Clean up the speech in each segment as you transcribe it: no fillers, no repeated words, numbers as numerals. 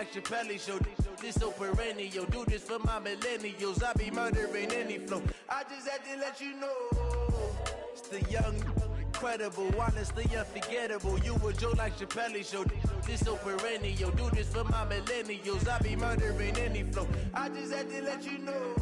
like Chappelle show. This so perennial, do this for my millennials. I be murdering any flow. I just had to let you know. It's the young, incredible, honestly unforgettable. You a joke like Chappelle show. This so perennial, do this for my millennials. I be murdering any flow. I just had to let you know.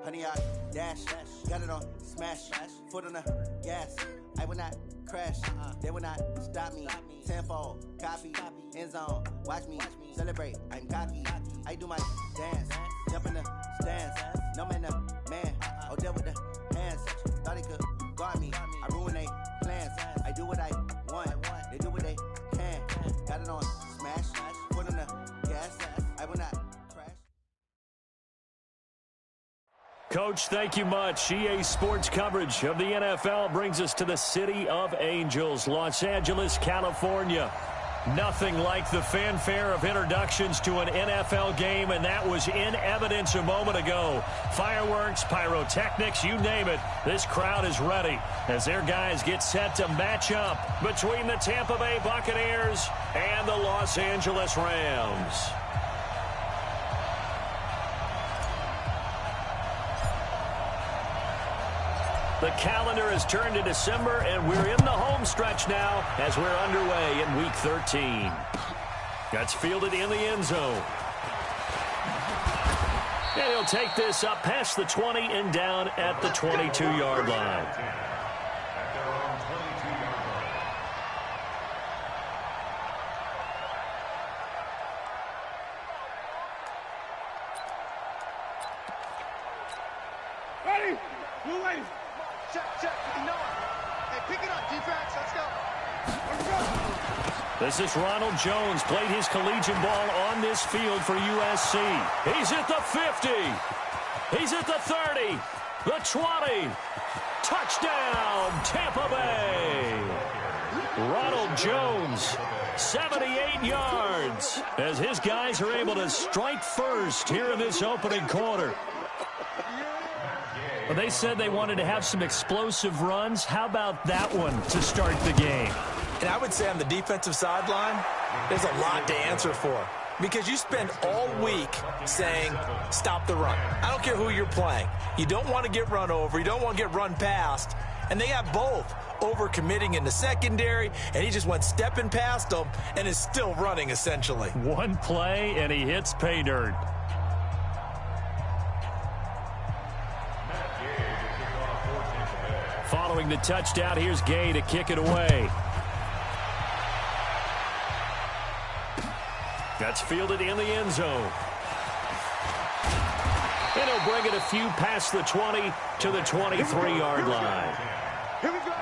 Honey, I dash, got it on smash, foot on the gas. I will not crash, they will not stop me. Tenfold, copy, end zone, watch me celebrate. I'm cocky, I do my dance, jump in the stands. No man, man, I'll deal with the hands. Thought he could guard me, I ruin they plans. I do what I want, they do what they can. Got it on smash, foot on the gas. I will not. Coach, thank you much. EA Sports coverage of the NFL brings us to the City of Angels, Los Angeles, California. Nothing like the fanfare of introductions to an NFL game, and that was in evidence a moment ago. Fireworks, pyrotechnics, you name it. This crowd is ready as their guys get set to match up between the Tampa Bay Buccaneers and the Los Angeles Rams. The calendar has turned to December, and we're in the home stretch now as we're underway in Week 13. That's fielded in the end zone. And he'll take this up past the 20 and down at the 22-yard line. Ready? Blue ladies. Check. You know it. Hey, pick it up, defense. Let's go. This is Ronald Jones. Played his collegiate ball on this field for USC. He's at the 50. He's at the 30. The 20. Touchdown, Tampa Bay. Ronald Jones, 78 yards, as his guys are able to strike first here in this opening quarter. Well, they said they wanted to have some explosive runs. How about that one to start the game? And I would say on the defensive sideline, there's a lot to answer for. Because you spend all week saying, stop the run. I don't care who you're playing. You don't want to get run over. You don't want to get run past. And they have both. Over-committing in the secondary, and he just went stepping past them and is still running, essentially. One play, and he hits pay dirt. Following the touchdown, here's Gay to kick it away. That's fielded in the end zone. And he'll bring it a few past the 20 to the 23-yard line. Here we go.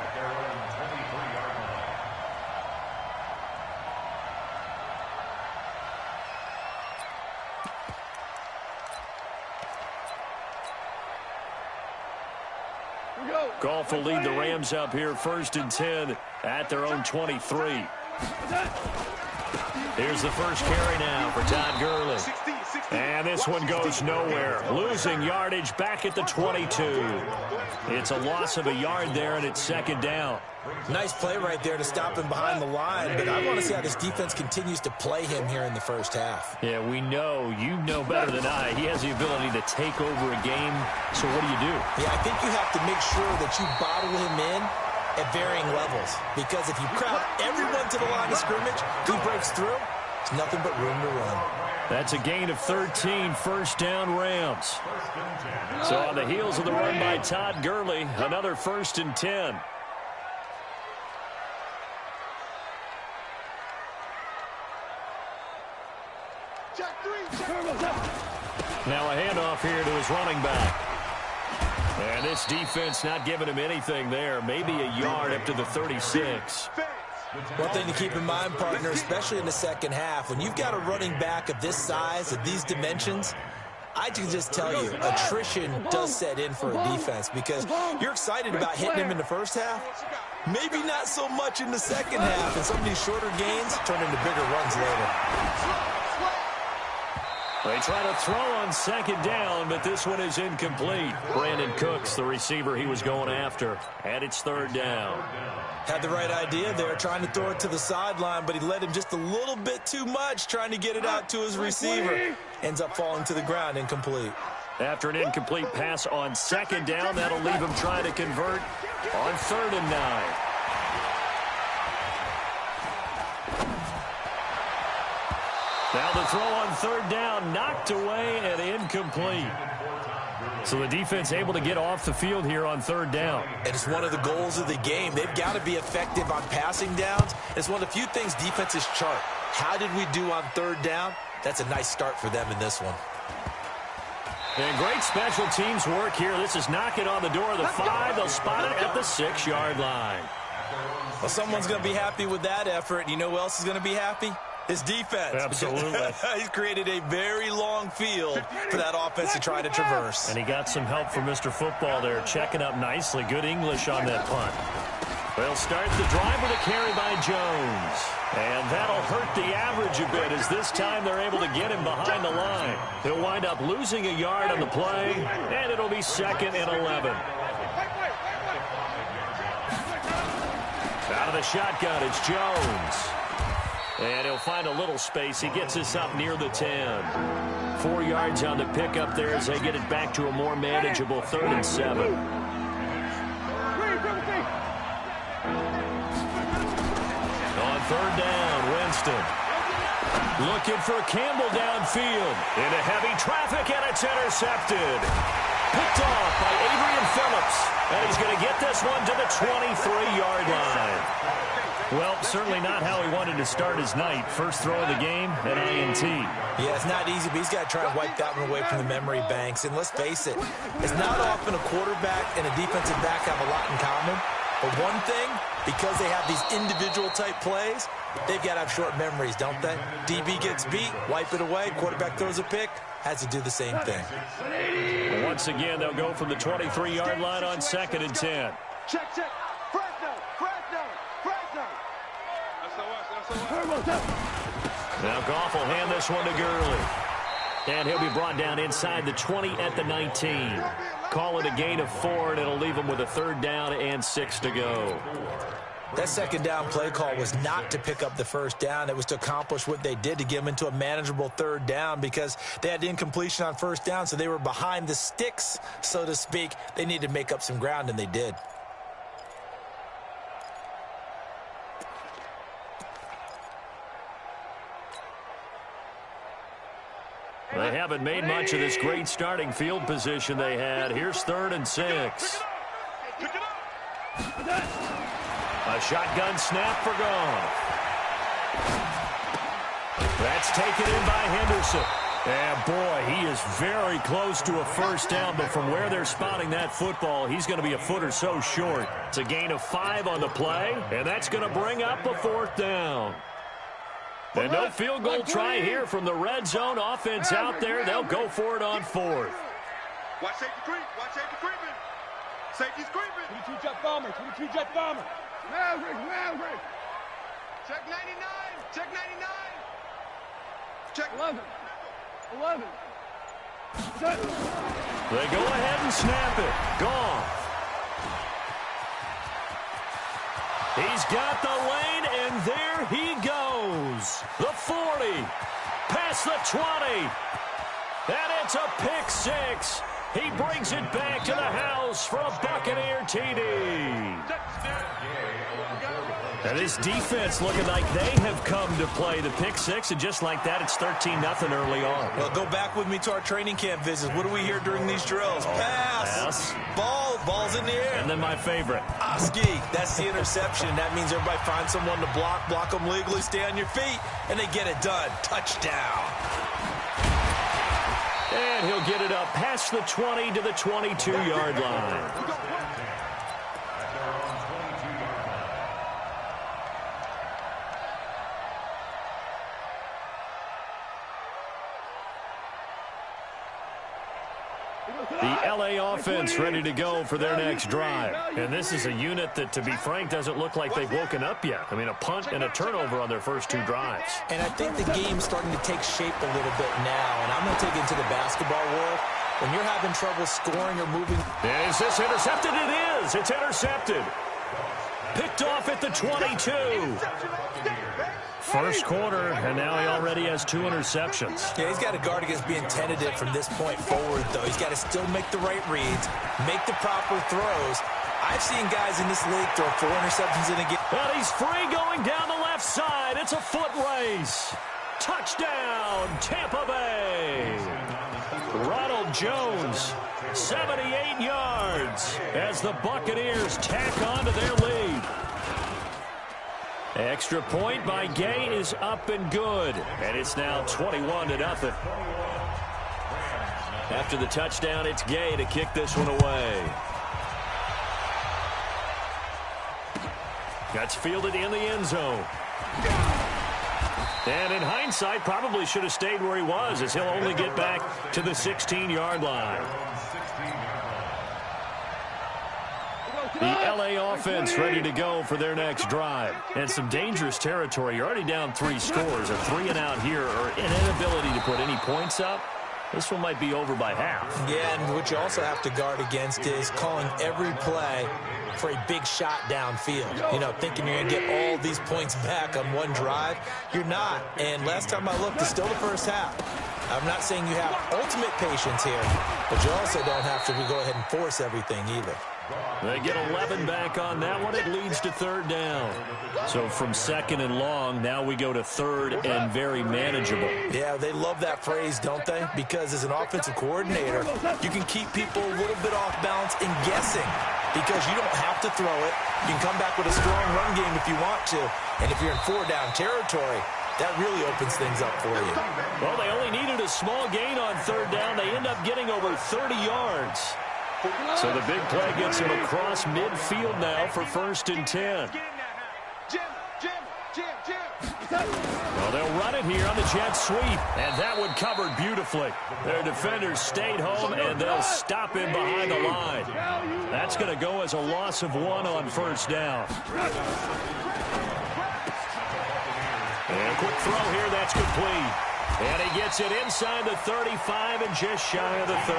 Goff will lead the Rams up here 1st and 10 at their own 23. Here's the first carry now for Todd Gurley. And this one goes nowhere. Losing yardage back at the 22. It's a loss of a yard there, and it's 2nd down. Nice play right there to stop him behind the line, but I want to see how this defense continues to play him here in the first half. Yeah, we know. You know better than I. He has the ability to take over a game, so what do you do? Yeah, I think you have to make sure that you bottle him in at varying levels, because if you crowd everyone to the line of scrimmage, he breaks through, there's nothing but room to run. That's a gain of 13, 1st down Rams. So on the heels of the run by Todd Gurley, another 1st and 10. Now a handoff here to his running back. And this defense not giving him anything there. Maybe a yard up to the 36. One thing to keep in mind, partner, especially in the second half, when you've got a running back of this size, of these dimensions, I can just tell you, attrition does set in for a defense because you're excited about hitting him in the first half, maybe not so much in the second half, and some of these shorter gains turn into bigger runs later. They try to throw on second down, but this one is incomplete. Brandon Cooks, the receiver he was going after, and it's third down. Had the right idea there, trying to throw it to the sideline, but he led him just a little bit too much, trying to get it out to his receiver. Ends up falling to the ground, incomplete. After an incomplete pass on second down, that'll leave him trying to convert on 3rd and 9. Now the throw on 3rd down, knocked away and incomplete. So the defense able to get off the field here on 3rd down. And it's one of the goals of the game. They've got to be effective on passing downs. It's one of the few things defenses chart. How did we do on 3rd down? That's a nice start for them in this one. And great special teams work here. This is knocking on the door of the 5. They'll spot it at the 6-yard line. Well, someone's going to be happy with that effort. You know who else is going to be happy? His defense. Absolutely. He's created a very long field for that offense to try to traverse. And he got some help from Mr. Football there, checking up nicely. Good English on that punt. They'll start the drive with a carry by Jones. And that'll hurt the average a bit as this time they're able to get him behind the line. He'll wind up losing a yard on the play, and it'll be 2nd and 11. Out of the shotgun, it's Jones. And he'll find a little space. He gets us up near the 10. 4 yards on the pickup there as they get it back to a more manageable 3rd and 7. On 3rd down, Winston. Looking for Campbell downfield. Into heavy traffic, and it's intercepted. Picked off by Adrian Phillips. And he's going to get this one to the 23-yard line. Well, certainly not how he wanted to start his night. First throw of the game, an INT. Yeah, it's not easy, but he's got to try and wipe that one away from the memory banks. And let's face it, it's not often a quarterback and a defensive back have a lot in common. But one thing, because they have these individual-type plays, they've got to have short memories, don't they? DB gets beat, wipe it away, quarterback throws a pick, has to do the same thing. Well, once again, they'll go from the 23-yard line on 2nd and 10. Check, check. Fresno. Now Goff will hand this one to Gurley. And he'll be brought down inside the 20 at the 19. Call it a gain of 4, and it'll leave him with a 3rd down and 6 to go. That 2nd down play call was not to pick up the 1st down. It was to accomplish what they did to get them into a manageable 3rd down because they had incompletion on 1st down, so they were behind the sticks, so to speak. They needed to make up some ground, and they did. They haven't made much of this great starting field position they had. Here's 3rd and 6. A shotgun snap for Goff. That's taken in by Henderson. And boy, he is very close to a 1st down, but from where they're spotting that football, he's going to be a foot or so short. It's a gain of 5 on the play, and that's going to bring up a 4th down. And no field goal try here from the red zone offense out there. They'll go for it on 4th. Watch safety creep. Watch safety creeping. Safety's creeping. 22 jet bomber. 22 jet bomber. Check 99. Check 99. Check 11. They go ahead and snap it. Goff. He's got the lane, and there he goes. The 40, past the 20, and it's a pick 6. He brings it back to the house for a Buccaneer TD. And this defense looking like they have come to play the pick 6, and just like that, it's 13-0 early on. Well, go back with me to our training camp visits. What do we hear during these drills? Pass. Ball's in the air. And then my favorite. Oski, that's the interception. That means everybody finds someone to block them legally, stay on your feet, and they get it done. Touchdown. And he'll get it up past the 20 to the 22-yard line. The LA offense ready to go for their next drive. And this is a unit that, to be frank, doesn't look like they've woken up yet. I mean, a punt and a turnover on their first 2 drives. And I think the game's starting to take shape a little bit now. And I'm going to take it into the basketball world. When you're having trouble scoring or moving. Is this intercepted? It is. It's intercepted. Picked off at the 22. First quarter, and now he already has 2 interceptions. Yeah, he's got to guard against being tentative from this point forward, though. He's got to still make the right reads, make the proper throws. I've seen guys in this league throw 4 interceptions in a game. And he's free going down the left side. It's a foot race. Touchdown, Tampa Bay. Ronald Jones, 78 yards, as the Buccaneers tack on to their lead. Extra point by Gay is up and good, and it's now 21-0. After the touchdown, it's Gay to kick this one away. That's fielded in the end zone. And in hindsight, probably should have stayed where he was, as he'll only get back to the 16-yard line. The LA offense ready to go for their next drive. And some dangerous territory. You're already down 3 scores. A 3-and-out here, or an inability to put any points up. This one might be over by half. Yeah, and what you also have to guard against is calling every play for a big shot downfield. You know, thinking you're going to get all these points back on one drive. You're not. And last time I looked, it's still the first half. I'm not saying you have ultimate patience here, but you also don't have to go ahead and force everything either. They get 11 back on that one. It leads to 3rd down. So from 2nd and long, now we go to 3rd and very manageable. Yeah, they love that phrase, don't they? Because as an offensive coordinator, you can keep people a little bit off balance and guessing, because you don't have to throw it. You can come back with a strong run game if you want to. And if you're in 4-down territory, that really opens things up for you. Well, they only needed a small gain on 3rd down. They end up getting over 30 yards. So the big play gets him across midfield now for 1st and 10. Well, they'll run it here on the jet sweep, and that one covered beautifully. Their defenders stayed home, and they'll stop him behind the line. That's going to go as a loss of 1 on 1st down. And a quick throw here, that's complete. And he gets it inside the 35 and just shy of the 30.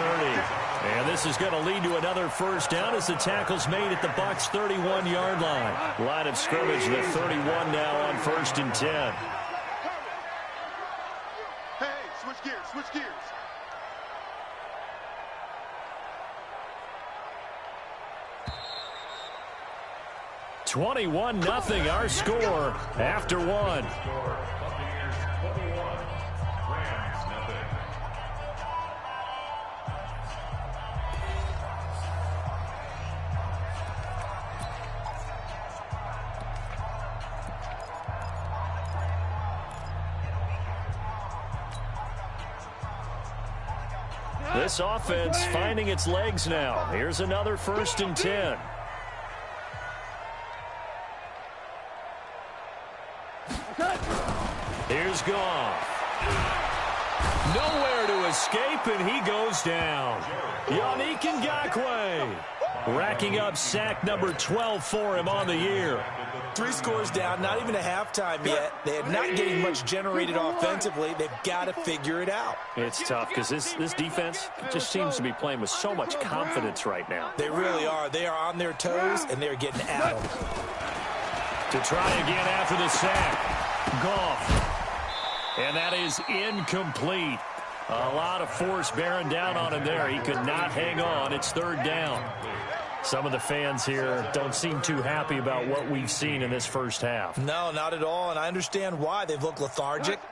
And this is going to lead to another 1st down as the tackle's made at the Bucs' 31-yard line. Line of scrimmage, the 31 now on 1st and 10. Hey, switch gears, switch gears. (21-0) our score after 1. This offense finding its legs now. Here's another 1st and 10. Here's Goff. Nowhere to escape, and he goes down. Yannick Ngakoue racking up sack number 12 for him on the year. 3 scores down, not even a halftime yet. They're not getting much generated offensively. They've got to figure it out. It's tough because this defense just seems to be playing with so much confidence right now. They really are. They are on their toes, and they're getting at them. To try again after the sack. Goff. And that is incomplete. A lot of force bearing down on him there. He could not hang on. It's 3rd down. Some of the fans here don't seem too happy about what we've seen in this first half. No, not at all, and I understand why. They've looked lethargic on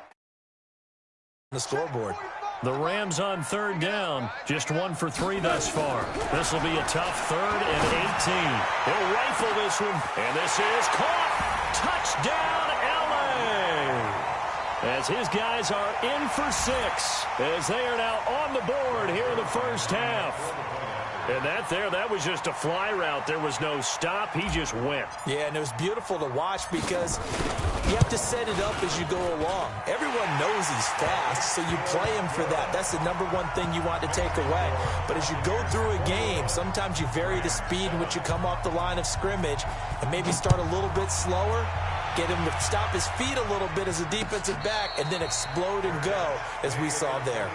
the scoreboard. The Rams on 3rd down, just 1 for 3 thus far. This will be a tough 3rd and 18. They'll rifle this one, and this is caught. Touchdown, LA! As his guys are in for 6, as they are now on the board here in the first half. And that was just a fly route. There was no stop. He just went. Yeah, and it was beautiful to watch because you have to set it up as you go along. Everyone knows he's fast, so you play him for that. That's the #1 thing you want to take away. But as you go through a game, sometimes you vary the speed in which you come off the line of scrimmage and maybe start a little bit slower, get him to stop his feet a little bit as a defensive back, and then explode and go, as we saw there.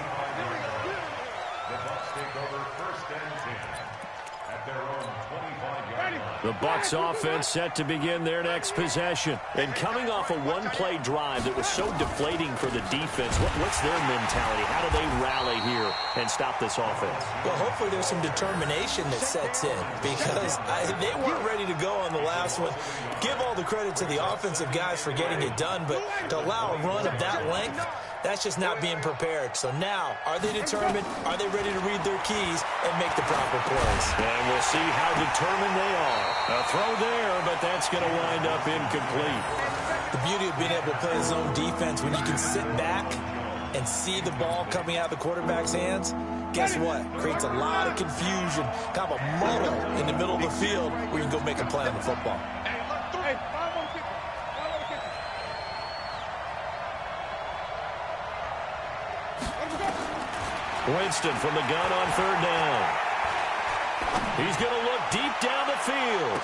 The Bucs offense set to begin their next possession. And coming off a one-play drive that was so deflating for the defense, what's their mentality? How do they rally here and stop this offense? Well, hopefully there's some determination that sets in because they weren't ready to go on the last one. Give all the credit to the offensive guys for getting it done, but to allow a run of that length, that's just not being prepared. So now, are they determined? Are they ready to read their keys and make the proper plays? And we'll see how determined they are. A throw there, but that's going to wind up incomplete. The beauty of being able to play zone defense when you can sit back and see the ball coming out of the quarterback's hands, guess what? Creates a lot of confusion, kind of a muddle in the middle of the field where you can go make a play on the football. Winston from the gun on 3rd down. He's going to look deep down the field.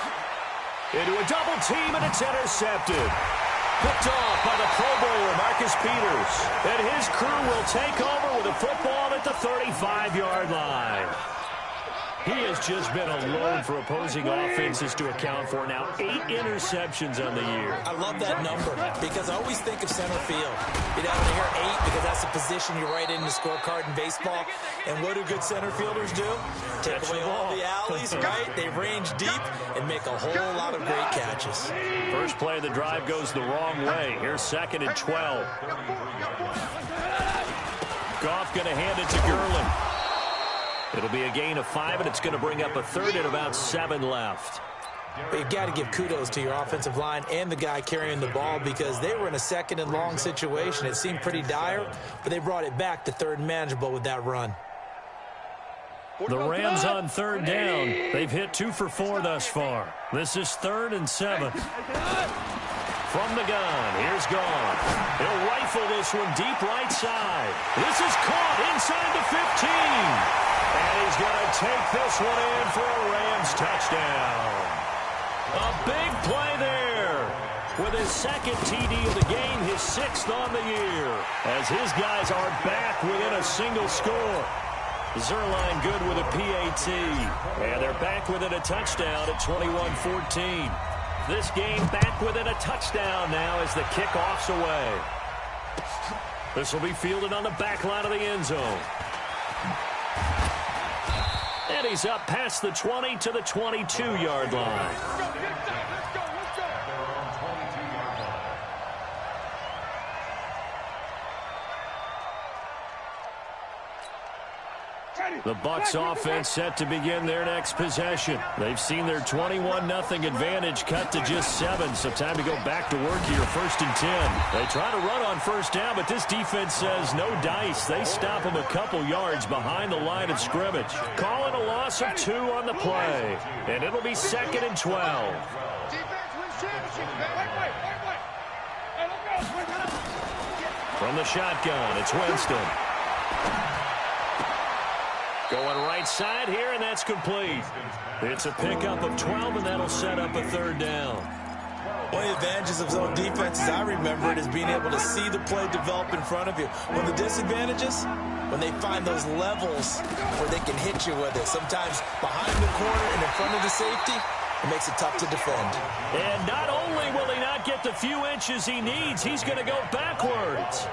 Into a double team, and it's intercepted. Picked off by the Pro Bowler, Marcus Peters. And his crew will take over with a football at the 35-yard line. He has just been a load for opposing offenses to account for. Now 8 interceptions on the year. I love that number because I always think of center field. You know, when I hear 8 because that's the position you write in the scorecard in baseball. And what do good center fielders do? Take away all the alleys, right? They range deep and make a whole lot of great catches. First play of the drive goes the wrong way. Here's 2nd and 12. Goff going to hand it to Gurley. It'll be a gain of 5, and it's going to bring up a 3rd and about 7 left. But you've got to give kudos to your offensive line and the guy carrying the ball because they were in a 2nd and long situation. It seemed pretty dire, but they brought it back to 3rd and manageable with that run. The Rams on 3rd down. They've hit 2 for 4 thus far. This is 3rd and 7. From the gun, here's Goff. He'll rifle this one deep right side. This is caught inside the 15. And he's going to take this one in for a Rams touchdown. A big play there. With his 2nd TD of the game, his 6th on the year. As his guys are back within a single score. Zerline good with a PAT. And they're back within a touchdown at 21-14. This game back within a touchdown now as the kickoff's away. This will be fielded on the back line of the end zone. And he's up past the 20 to the 22-yard line. The Bucs offense set to begin their next possession. They've seen their 21-0 advantage cut to just 7, so time to go back to work here, 1st and 10. They try to run on 1st down, but this defense says no dice. They stop them a couple yards behind the line of scrimmage. Calling a loss of 2 on the play, and it'll be 2nd and 12. From the shotgun, it's Winston. Going right side here, and that's complete. It's a pickup of 12, and that'll set up a 3rd down. One of the advantages of zone defense, as I remember it, is being able to see the play develop in front of you. One of the disadvantages, when they find those levels where they can hit you with it. Sometimes behind the corner and in front of the safety, it makes it tough to defend. And not only will he not get the few inches he needs, he's going to go backwards.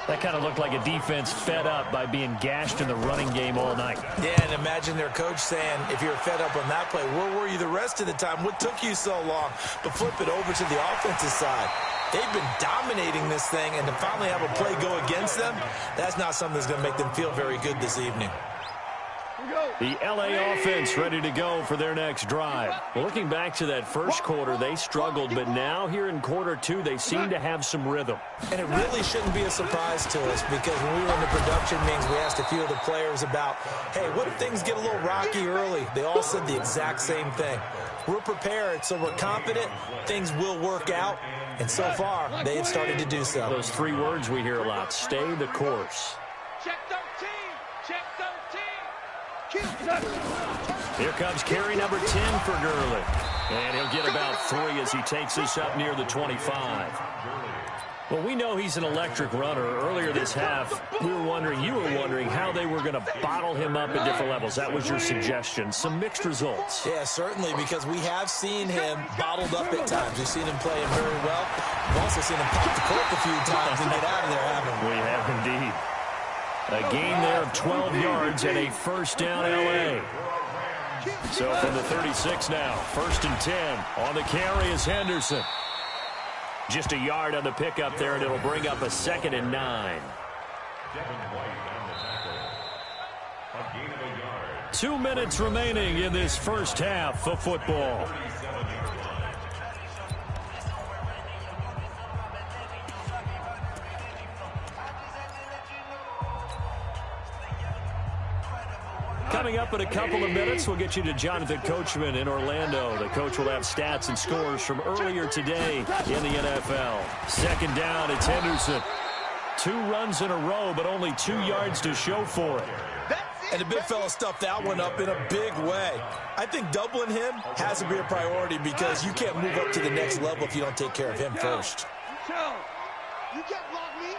That kind of looked like a defense fed up by being gashed in the running game all night. Yeah, and imagine their coach saying, if you're fed up on that play, where were you the rest of the time? What took you so long? But flip it over to the offensive side. They've been dominating this thing, and to finally have a play go against them, that's not something that's going to make them feel very good this evening. The LA offense ready to go for their next drive. Well, looking back to that first quarter, they struggled, but now here in quarter two, they seem to have some rhythm. And it really shouldn't be a surprise to us because when we were in the production meetings, we asked a few of the players about, hey, what if things get a little rocky early? They all said the exact same thing. We're prepared, so we're confident things will work out, and so far, they have started to do so. Those three words we hear a lot, stay the course. Check 13. Check 13. Here comes carry number 10 for Gurley. And he'll get about 3 as he takes us up near the 25. Well, we know he's an electric runner. Earlier this half, you were wondering how they were going to bottle him up at different levels. That was your suggestion. Some mixed results. Yeah, certainly, because we have seen him bottled up at times. We've seen him play him very well. We've also seen him pop the cork a few times and get out of there, haven't we? We have indeed. A gain there of 12 yards and a first down LA. So from the 36 now, 1st and 10. On the carry is Henderson. Just a yard on the pickup there, and it'll bring up a 2nd and 9. 2 minutes remaining in this first half of football. Coming up in a couple of minutes, we'll get you to Jonathan Coachman in Orlando. The coach will have stats and scores from earlier today in the NFL. 2nd down, it's Henderson. 2 runs in a row, but only 2 yards to show for it. And the big fella stuffed that one up in a big way. I think doubling him has to be a priority because you can't move up to the next level if you don't take care of him first. You can't block me.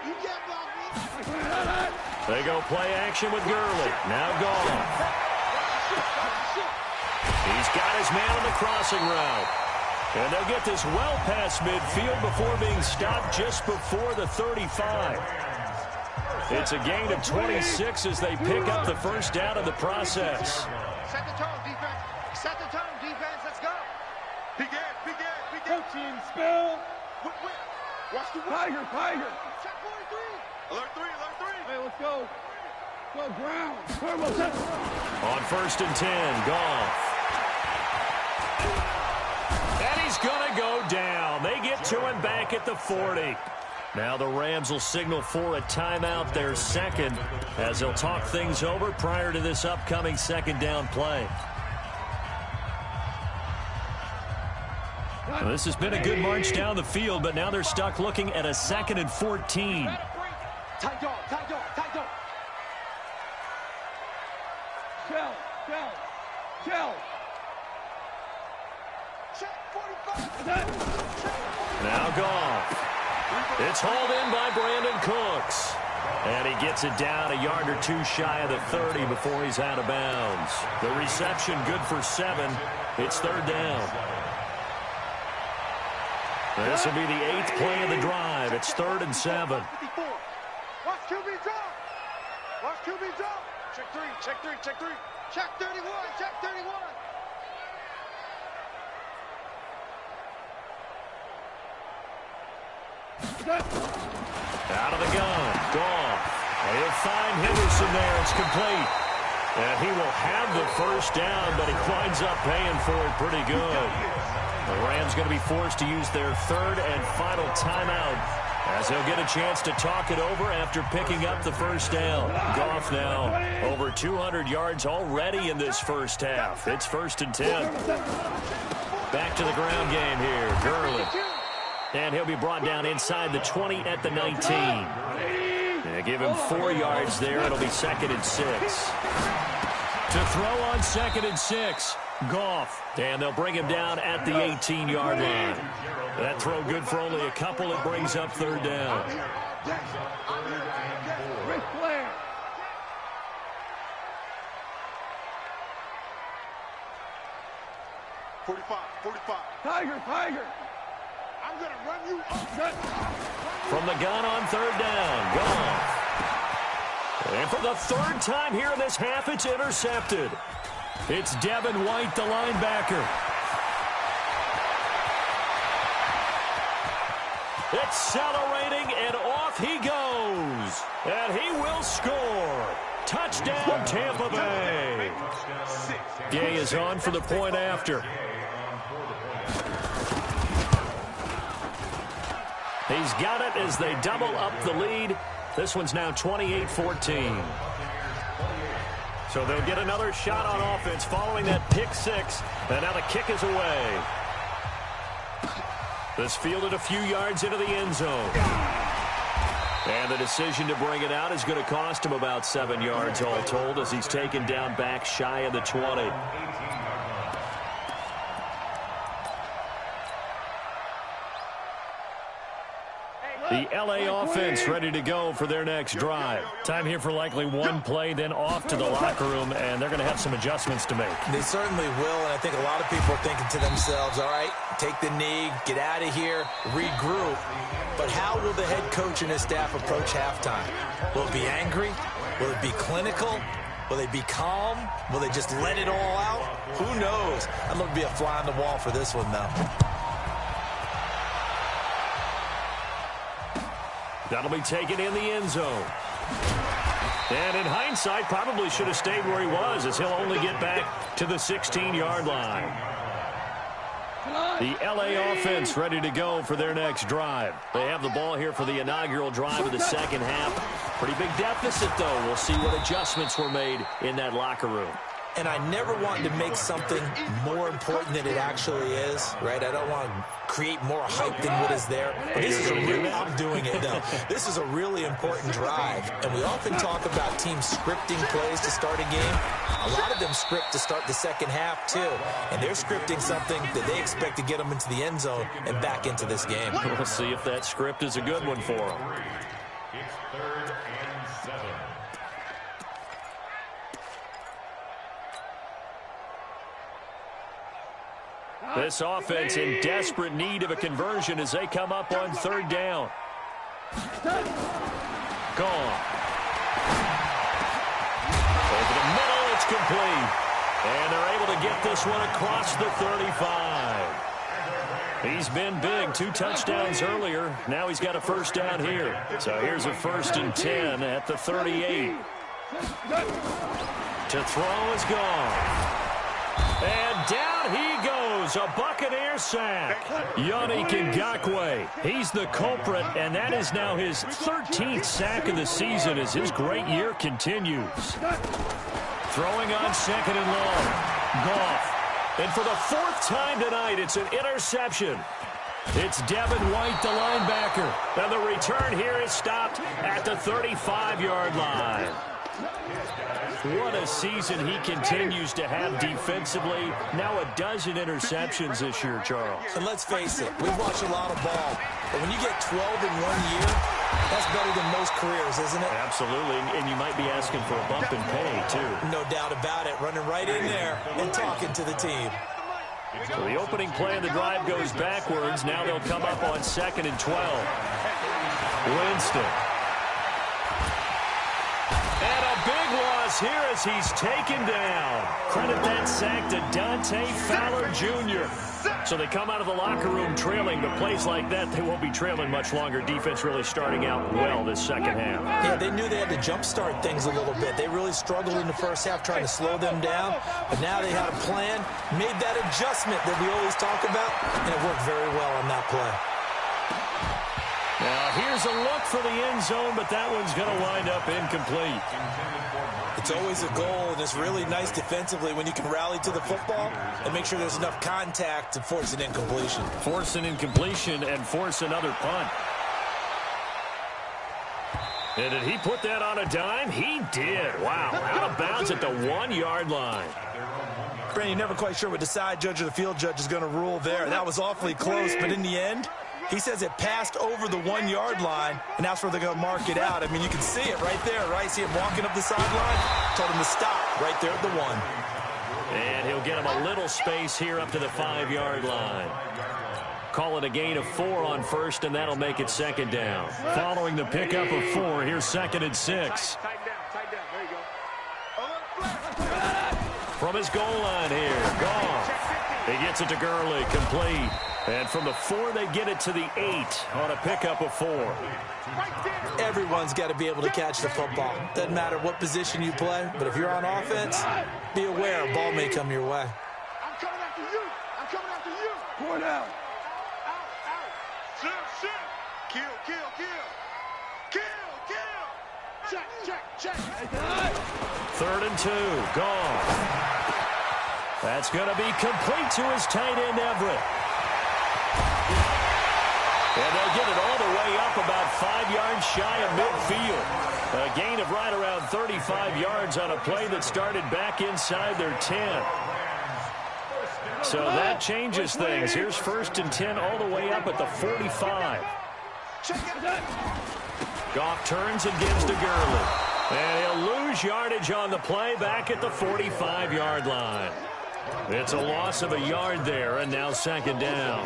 You can't block me. They go play action with Gurley. Now Goff. He's got his man on the crossing route. And they'll get this well past midfield before being stopped just before the 35. It's a gain of 26 as they pick up the first down in the process. Set the tone, defense. Set the tone, defense. Let's go. Begin. Coaching spill. Watch the Tiger. Check 43. Alert 3. Hey, let's go. Go ground. Turbo set. On 1st and 10, Goff. And he's going to go down. They get to him back at the 40. Now the Rams will signal for a timeout, their second, as they'll talk things over prior to this upcoming 2nd down play. Well, this has been a good march down the field, but now they're stuck looking at a 2nd and 14. Tight dog. Shell. Check 45. Now Goff. It's hauled in by Brandon Cooks. And he gets it down a yard or 2 shy of the 30 before he's out of bounds. The reception good for 7. It's 3rd down. This will be the 8th play of the drive. It's 3rd and 7. Watch QB drop. Check 3. Check 31. Out of the gun. Goff. He'll find Henderson there. It's complete. And he will have the first down, but he winds up paying for it pretty good. The Rams going to be forced to use their 3rd and final timeout as they'll get a chance to talk it over after picking up the first down. Goff now over 200 yards already in this first half. It's 1st and 10. Back to the ground game here. Gurley. And he'll be brought down inside the 20 at the 19. They give him 4 yards there. It'll be 2nd and 6. To throw on 2nd and 6. Goff. And they'll bring him down at the 18-yard line. That throw good for only a couple. It brings up 3rd down. Ric Flair. Tiger. I'm going to run you up. From the gun on 3rd down. Goff. And for the 3rd time here in this half, it's intercepted. It's Devin White, the linebacker. Accelerating, and off he goes. And he will score. Touchdown, Tampa Bay. Gay is on for the point after. He's got it as they double up the lead. This one's now 28-14. So they'll get another shot on offense following that pick six. And now the kick is away. This fielded a few yards into the end zone. And the decision to bring it out is going to cost him about 7 yards all told as he's taken down back shy of the 20. The L.A. offense ready to go for their next drive. Time here for likely one play, then off to the locker room, and they're going to have some adjustments to make. They certainly will, and I think a lot of people are thinking to themselves, all right, take the knee, get out of here, regroup. But how will the head coach and his staff approach halftime? Will it be angry? Will it be clinical? Will they be calm? Will they just let it all out? Who knows? I'd love to be a fly on the wall for this one, though. That'll be taken in the end zone. And in hindsight, probably should have stayed where he was as he'll only get back to the 16-yard line. The L.A. offense ready to go for their next drive. They have the ball here for the inaugural drive of the second half. Pretty big deficit, though. We'll see what adjustments were made in that locker room. And I never want to make something more important than it actually is, right? I don't want to create more hype than what is there. But this is a really, I'm doing it now. This is a really important drive. And we often talk about teams scripting plays to start a game. A lot of them script to start the second half, too. And they're scripting something that they expect to get them into the end zone and back into this game. We'll see if that script is a good one for them. It's 3rd and 7. This offense in desperate need of a conversion as they come up on 3rd down. Gone. Over the middle, it's complete. And they're able to get this one across the 35. He's been big. 2 touchdowns earlier. Now he's got a first down here. So here's a 1st and 10 at the 38. To throw is gone. And down he goes, a Buccaneer sack. Yannick Ngakoue, he's the culprit, and that is now his 13th sack of the season as his great year continues. Throwing on 2nd and long. Goff. And for the 4th time tonight, it's an interception. It's Devin White, the linebacker. And the return here is stopped at the 35-yard line. What a season he continues to have defensively. Now a dozen interceptions this year, Charles. And let's face it, we've watched a lot of ball. But when you get 12 in 1 year, that's better than most careers, isn't it? Absolutely, and you might be asking for a bump in pay, too. No doubt about it. Running right in there and talking to the team. So the opening play of the drive goes backwards. Now they'll come up on 2nd and 12. Winston. And a big loss here as he's taken down. Credit that sack to Dante Fowler Jr. So they come out of the locker room trailing, but plays like that, they won't be trailing much longer. Defense really starting out well this second half. Yeah, they knew they had to jumpstart things a little bit. They really struggled in the first half trying to slow them down, but now they had a plan, made that adjustment that we always talk about, and it worked very well on that play. Now here's a look for the end zone, but that one's going to wind up incomplete. It's always a goal, and it's really nice defensively when you can rally to the football and make sure there's enough contact to force an incompletion. Force an incompletion and force another punt. And did he put that on a dime? He did. Wow, out of bounds at the 1-yard line. Brandon, you're never quite sure what the side judge or the field judge is going to rule there. That was awfully close, but in the end, he says it passed over the 1-yard line, and that's where they're going to mark it out. I mean, you can see it right there, right? See him walking up the sideline? Told him to stop right there at the 1. And he'll get him a little space here up to the 5-yard line. Call it a gain of 4 on first, and that'll make it second down. Following the pickup of 4, here's 2nd and 6. Tight down. There you go. From his goal line here, Goff. He gets it to Gurley, complete. And from the 4, they get it to the 8 on a pickup of 4. Everyone's got to be able to catch the football. Doesn't matter what position you play, but if you're on offense, be aware a ball may come your way. I'm coming after you. I'm coming after you. Pour it out. Out. Sit. Kill. Check. 3rd and 2, gone. That's going to be complete to his tight end, Everett. And they'll get it all the way up about 5 yards shy of midfield. A gain of right around 35 yards on a play that started back inside their 10. So that changes things. Here's 1st and 10 all the way up at the 45. Goff turns and gives to Gurley. And he'll lose yardage on the play back at the 45-yard line. It's a loss of a yard there, and now 2nd down.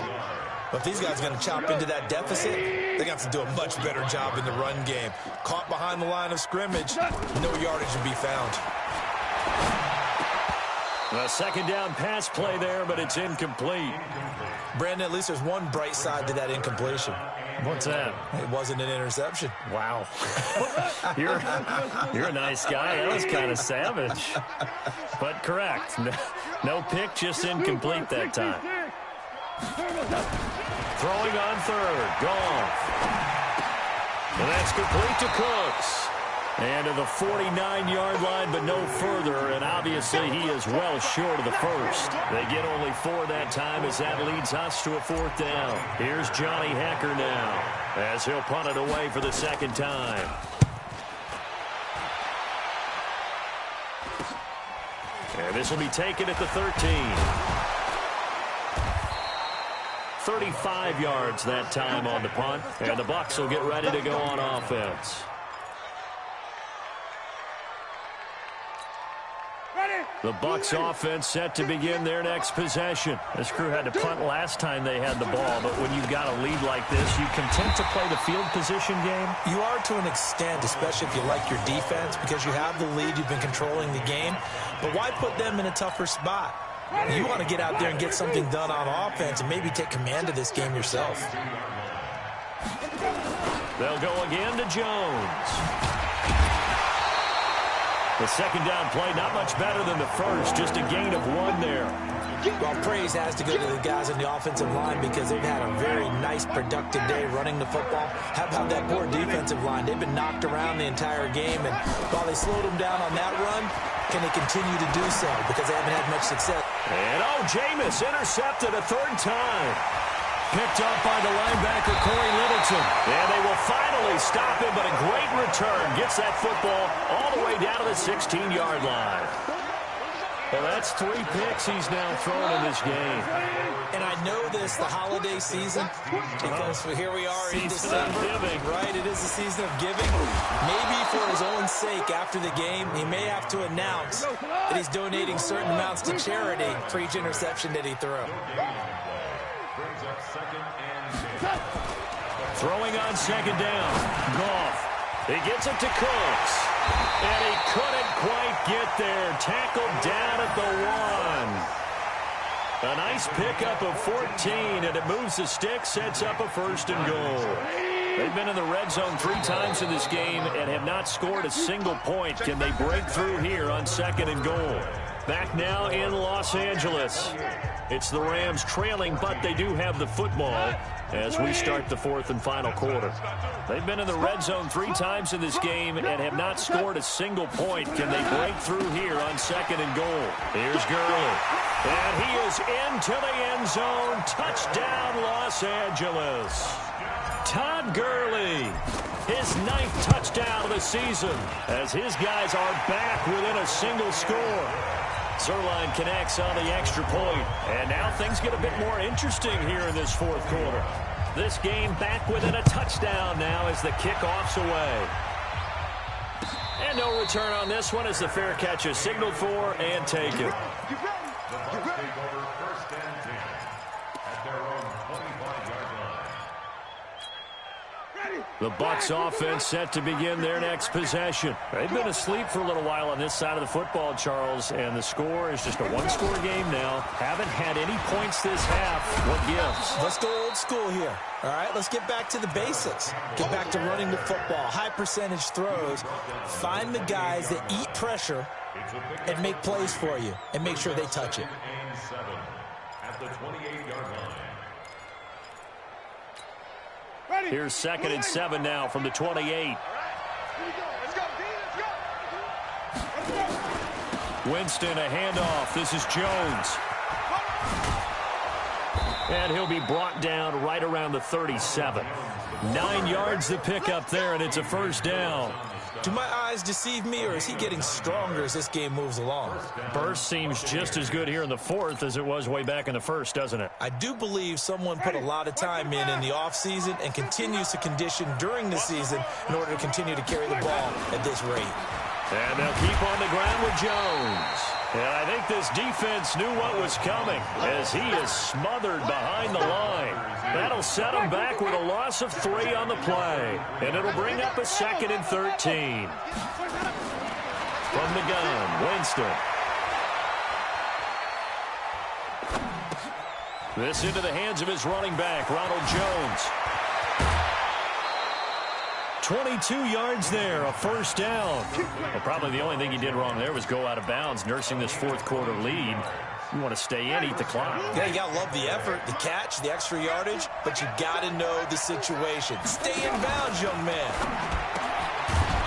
But if these guys are going to chop into that deficit, they're going to have to do a much better job in the run game. Caught behind the line of scrimmage, no yardage to be found. A 2nd down pass play there, but it's incomplete. Brandon, at least there's one bright side to that incompletion. What's that? It wasn't an interception. Wow. You're a nice guy. That was kind of savage. But correct. No pick, just incomplete that time. Throwing on 3rd. Goff. And that's complete to Cooks. And to the 49-yard line, but no further. And obviously he is well short of the 1st. They get only 4 that time as that leads us to a 4th down. Here's Johnny Hacker now as he'll punt it away for the 2nd time. And this will be taken at the 13. 35 yards that time on the punt. And the Bucs will get ready to go on offense. The Bucs offense set to begin their next possession. This crew had to punt last time they had the ball, but when you've got a lead like this, you content to play the field position game? You are to an extent, especially if you like your defense, because you have the lead, you've been controlling the game. But why put them in a tougher spot? You want to get out there and get something done on offense and maybe take command of this game yourself. They'll go again to Jones. The 2nd down play, not much better than the 1st, just a gain of 1 there. Well, praise has to go to the guys on the offensive line because they've had a very nice, productive day running the football. How about that poor defensive line? They've been knocked around the entire game, and while they slowed them down on that run, can they continue to do so because they haven't had much success? And, Jameis intercepted a 3rd time. Picked up by the linebacker, Corey Littleton. And they will finally stop him, but a great return. Gets that football all the way down to the 16-yard line. Well, that's 3 picks he's now thrown in this game. And I know this, the holiday season, because here we are in December. Giving. Right, it is the season of giving. Maybe for his own sake after the game, he may have to announce that he's donating certain amounts to charity for each interception that he threw. Throwing on 2nd down. Goff. He gets it to Cooks. And he couldn't quite get there. Tackled down at the 1. A nice pickup of 14, and it moves the stick, sets up a 1st and goal. They've been in the red zone 3 times in this game and have not scored a single point. Can they break through here on 2nd and goal? Back now in Los Angeles. It's the Rams trailing, but they do have the football as we start the 4th and final quarter. They've been in the red zone 3 times in this game and have not scored a single point. Can they break through here on 2nd and goal? Here's Gurley. And he is into the end zone. Touchdown, Los Angeles. Todd Gurley, his 9th touchdown of the season as his guys are back within a single score. Zerline connects on the extra point. And now things get a bit more interesting here in this 4th quarter. This game back within a touchdown now as the kickoff's away. And no return on this one as the fair catch is signaled for and taken. Ready? The Bucs offense set to begin their next possession. They've been asleep for a little while on this side of the football, Charles, and the score is just a one-score game now. Haven't had any points this half. What gives? Let's go old school here. All right, let's get back to the basics. Get back to running the football, high percentage throws. Find the guys that eat pressure and make plays for you and make sure they touch it. At the 28-yard line. Here's 2nd and 7 now from the 28. Let's go, D, let's go. Winston, a handoff. This is Jones. And he'll be brought down right around the 37. 9 yards to pick up there, and it's a first down. Do my eyes deceive me, or is he getting stronger as this game moves along? Burst seems just as good here in the fourth as it was way back in the first, doesn't it? I do believe someone put a lot of time in the offseason and continues to condition during the season in order to continue to carry the ball at this rate. And they'll keep on the ground with Jones. And I think this defense knew what was coming as he is smothered behind the line. That'll set him back with a loss of 3 on the play. And it'll bring up a 2nd and 13. From the gun, Winston. This into the hands of his running back, Ronald Jones. 22 yards there, a first down. Well, probably the only thing he did wrong there was go out of bounds, nursing this fourth quarter lead. You want to stay in, eat the clock. Yeah, you got to love the effort, the catch, the extra yardage, but you got to know the situation. Stay in bounds, young man.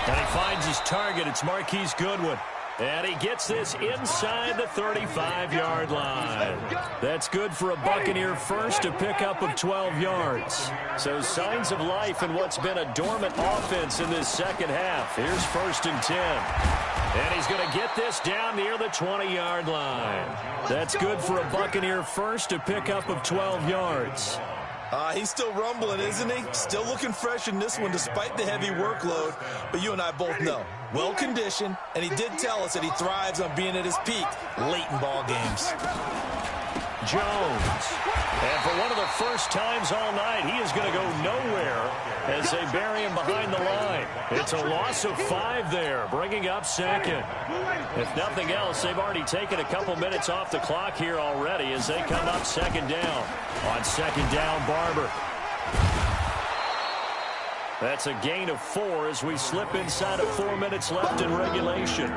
And he finds his target. It's Marquise Goodwin. And he gets this inside the 35-yard line. That's good for a Buccaneer first, a pickup of 12 yards. So signs of life in what's been a dormant offense in this second half. Here's 1st and 10. And he's going to get this down near the 20-yard line. That's good for a Buccaneer first, a pickup of 12 yards. He's still rumbling, isn't he? Still looking fresh in this one despite the heavy workload. But you and I both know, well-conditioned, and he did tell us that he thrives on being at his peak late in ball games. Jones. And for one of the first times all night, he is going to go nowhere as they bury him behind the line. It's a loss of 5 there, bringing up 2nd. If nothing else, they've already taken a couple minutes off the clock here already as they come up 2nd down. On 2nd down, Barber. That's a gain of 4 as we slip inside of 4 minutes left in regulation.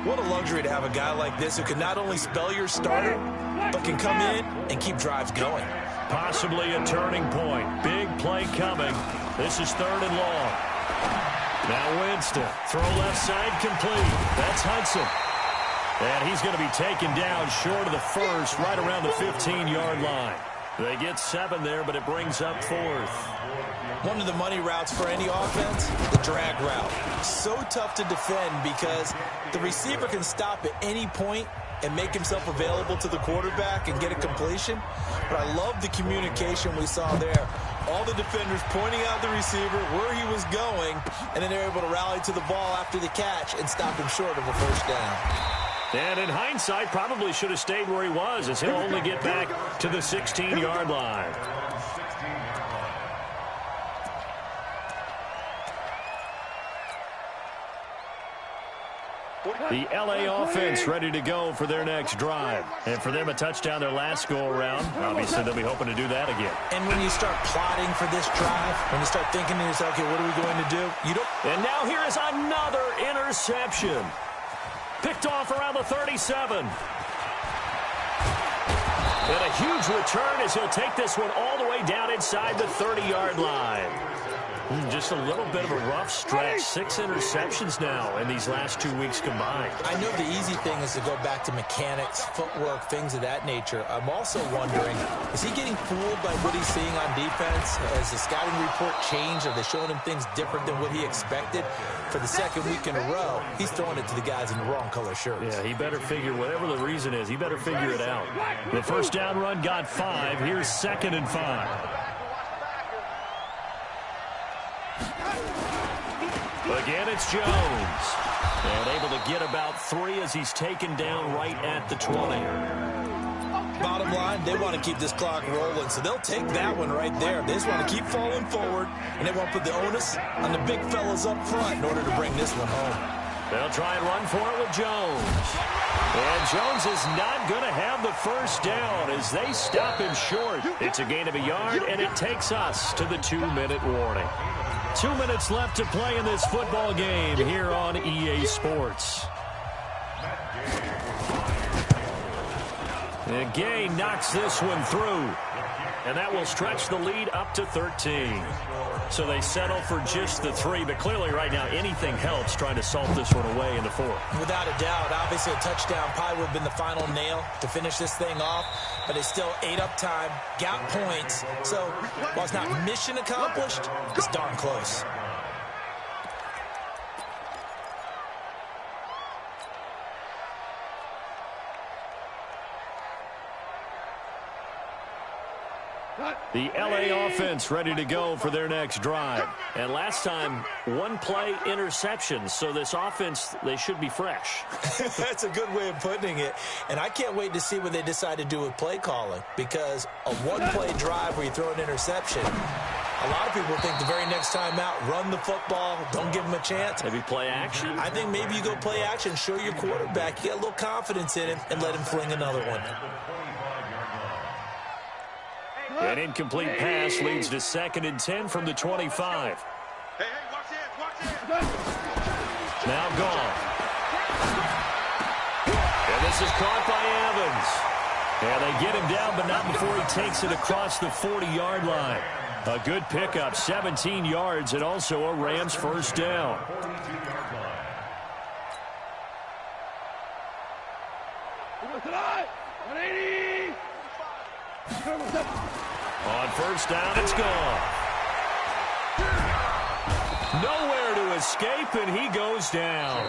What a luxury to have a guy like this who can not only spell your starter, but can come in and keep drives going. Possibly a turning point. Big play coming. This is 3rd and long. Now Winston. Throw left side complete. That's Hudson. And he's going to be taken down short of the first, right around the 15-yard line. They get 7 there, but it brings up 4th. One of the money routes for any offense, the drag route. So tough to defend because the receiver can stop at any point and make himself available to the quarterback and get a completion. But I love the communication we saw there. All the defenders pointing out the receiver, where he was going, and then they're able to rally to the ball after the catch and stop him short of a first down. And in hindsight, probably should have stayed where he was as he'll only get back to the 16-yard line. The L.A. offense ready to go for their next drive. And for them, a touchdown their last go-around. Obviously, they'll be hoping to do that again. And when you start plotting for this drive, when you start thinking to yourself, okay, what are we going to do? You don't. And now here is another interception. Picked off around the 37. And a huge return as he'll take this one all the way down inside the 30-yard line. Just a little bit of a rough stretch. 6 interceptions now in these last 2 weeks combined. I know the easy thing is to go back to mechanics, footwork, things of that nature. I'm also wondering, is he getting fooled by what he's seeing on defense? Has the scouting report changed? Are they showing him things different than what he expected? For the second week in a row, he's throwing it to the guys in the wrong color shirts. Yeah, he better figure, whatever the reason is, he better figure it out. The first down run got 5. Here's 2nd and 5. Again, it's Jones. And able to get about 3 as he's taken down right at the 20. Bottom line, they want to keep this clock rolling, so they'll take that one right there. They just want to keep falling forward, and they want to put the onus on the big fellas up front in order to bring this one home. They'll try and run for it with Jones. And Jones is not going to have the first down as they stop him short. It's a gain of a yard, and it takes us to the 2-minute warning. 2 minutes left to play in this football game here on EA Sports. And Gay knocks this one through. And that will stretch the lead up to 13. So they settle for just the 3, but clearly right now anything helps trying to salt this one away in the 4th. Without a doubt, obviously a touchdown probably would have been the final nail to finish this thing off, but it's still ate up time, got points. So while it's not mission accomplished, it's darn close. The LA offense ready to go for their next drive. And last time, 1 play interception. So this offense, they should be fresh. That's a good way of putting it. And I can't wait to see what they decide to do with play calling. Because a 1-play drive where you throw an interception, a lot of people think the very next time out, run the football, don't give them a chance. Maybe play action? I think maybe you go play action, show your quarterback, you get a little confidence in him, and let him fling another one. An incomplete pass leads to 2nd and 10 from the 25. Hey, watch this. Now gone. And this is caught by Evans. And they get him down, but not before he takes it across the 40-yard line. A good pickup, 17 yards, and also a Rams first down. On first down, it's gone. Nowhere to escape, and he goes down.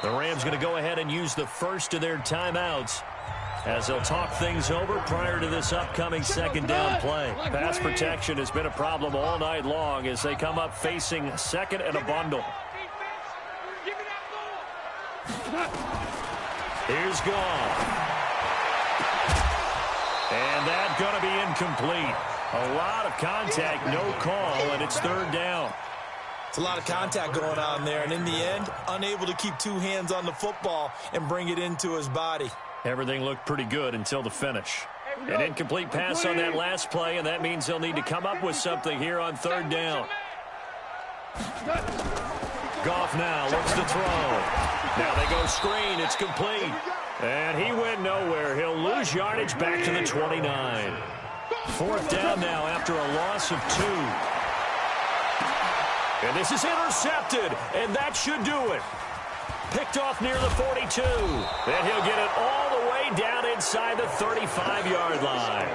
The Rams going to go ahead and use the first of their timeouts as they'll talk things over prior to this upcoming 2nd down play. Pass protection has been a problem all night long as they come up facing 2nd and a bundle. Here's gone. And that's going to be incomplete. A lot of contact, no call, and it's 3rd down. It's a lot of contact going on there, and in the end, unable to keep 2 hands on the football and bring it into his body. Everything looked pretty good until the finish. An incomplete pass on that last play, and that means they'll need to come up with something here on 3rd down. Goff now looks to throw. Now they go screen. It's complete. And he went nowhere. He'll lose yardage back to the 29. 4th down now after a loss of 2. And this is intercepted, and that should do it. Picked off near the 42. And he'll get it all the way down inside the 35-yard line.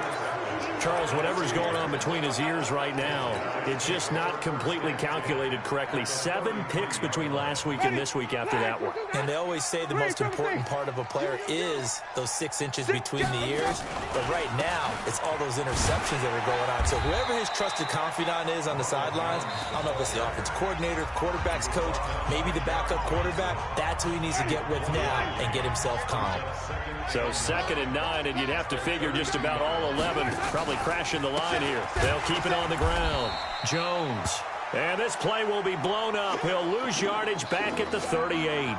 Charles, whatever's going on between his ears right now, it's just not completely calculated correctly. 7 picks between last week and this week after that one. And they always say the most important part of a player is those 6 inches between the ears. But right now, it's all those interceptions that are going on. So whoever his trusted confidant is on the sidelines, I don't know if it's the offense coordinator, quarterback's coach, maybe the backup quarterback, that's who he needs to get with now and get himself calm. So 2nd and 9, and you'd have to figure just about all 11 probably crashing the line here. They'll keep it on the ground. Jones. And this play will be blown up. He'll lose yardage back at the 38.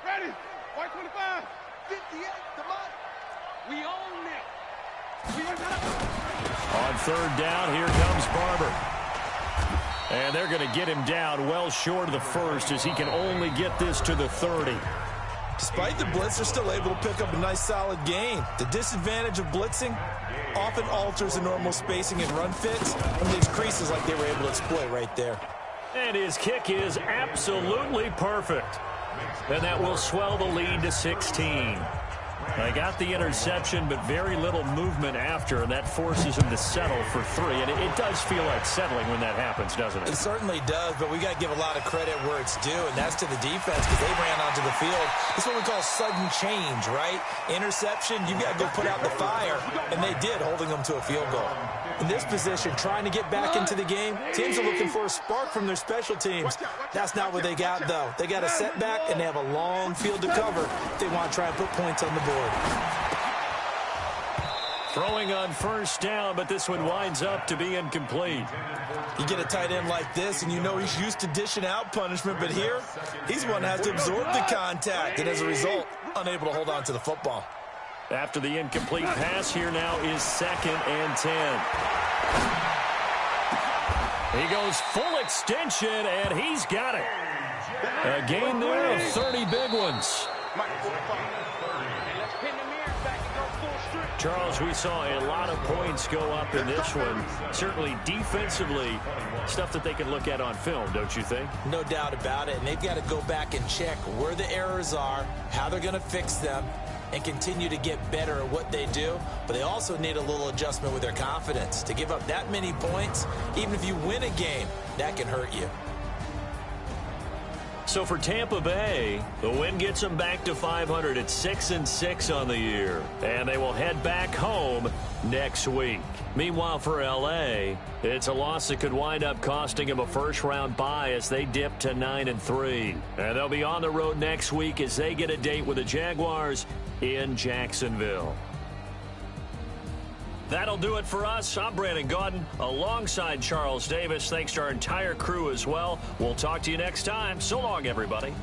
Ready? White 25. 58, come on. We own it. On 3rd down, here comes Barber. And they're going to get him down well short of the 1st as he can only get this to the 30. Despite the blitz, they're still able to pick up a nice solid gain. The disadvantage of blitzing often alters the normal spacing and run fits and leaves creases like they were able to exploit right there. And his kick is absolutely perfect. And that will swell the lead to 16. They got the interception, but very little movement after, and that forces him to settle for 3. And it does feel like settling when that happens, doesn't it? It certainly does, but we got to give a lot of credit where it's due, and that's to the defense because they ran onto the field. This is what we call sudden change, right? Interception, you've got to go put out the fire, and they did, holding them to a field goal. In this position, trying to get back into the game, teams are looking for a spark from their special teams. That's not what they got, though. They got a setback, and they have a long field to cover if they want to try and put points on the board. Throwing on first down, but this one winds up to be incomplete. You get a tight end like this, and you know he's used to dishing out punishment, but here, he's one that has to absorb the contact, and as a result, unable to hold on to the football. After the incomplete pass, here now is 2nd and 10. He goes full extension, and he's got it. A gain there of 30 big ones. Charles, we saw a lot of points go up in this one. Certainly defensively, stuff that they can look at on film, don't you think? No doubt about it, and they've got to go back and check where the errors are, how they're going to fix them, and continue to get better at what they do. But they also need a little adjustment with their confidence. To give up that many points, even if you win a game, that can hurt you. So for Tampa Bay, the win gets them back to 500 at 6-6 on the year. And they will head back home next week. Meanwhile, for L.A., it's a loss that could wind up costing them a first-round bye as they dip to 9-3. And they'll be on the road next week as they get a date with the Jaguars in Jacksonville. That'll do it for us. I'm Brandon Gaudin alongside Charles Davis. Thanks to our entire crew as well. We'll talk to you next time. So long, everybody.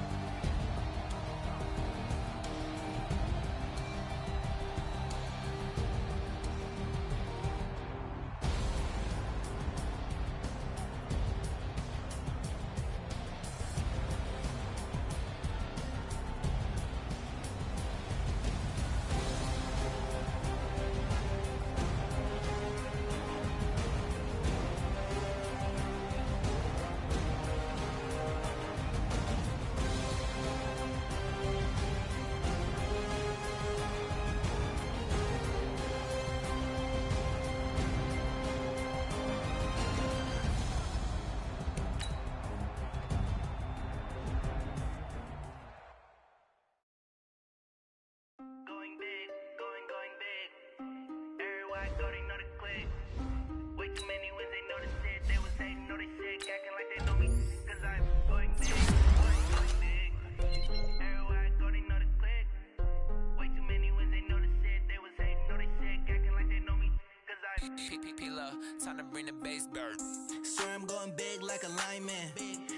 Time to bring the bass bird. Swear I'm going big like a lineman.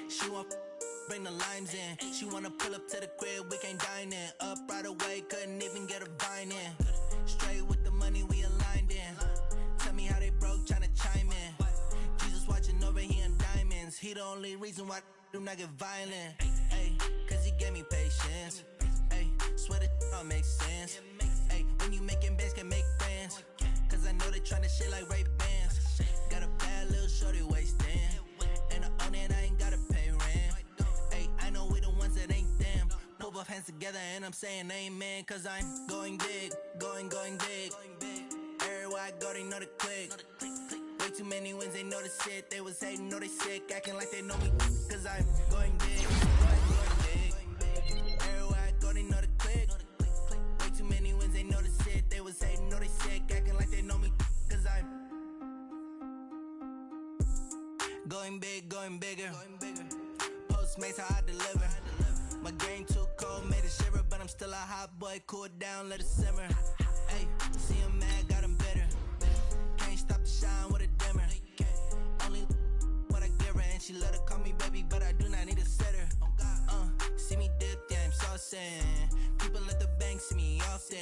She want bring the limes in. She wanna pull up to the crib, we can't dine in. Up right away, couldn't even get a vine in. Straight with the money we aligned in. Tell me how they broke, tryna chime in. Jesus watching over here in diamonds. He the only reason why I do not get violent. Ay, cause he gave me patience. Ay, swear that all makes sense. Ay, when you making bands, can make friends. Cause I know they tryna shit like Ray Bans. Got a bad little shorty wasting. And I own it, I ain't gotta pay rent. Ay, I know we the ones that ain't them. Pull both hands together and I'm saying amen. Cause I'm going big, going big. Everywhere I go, they know the click. Way too many wins, they know the shit. They was hating, know they sick, acting like they know me. Cause I'm going big, going big. Everywhere I go, they know the click. Way too many wins, they know the shit. They was hating, know they sick, acting like they know me. Cause I'm going big, going bigger. Postmates, how I deliver. My game too cold, made it shiver. But I'm still a hot boy, cool it down, let it simmer. Hey, see him mad, got him bitter. Can't stop the shine with a dimmer. Only what I give her, and she let her call me baby, but I do not need a sitter. See me dip, yeah, I'm saucing. People at the bank see me often.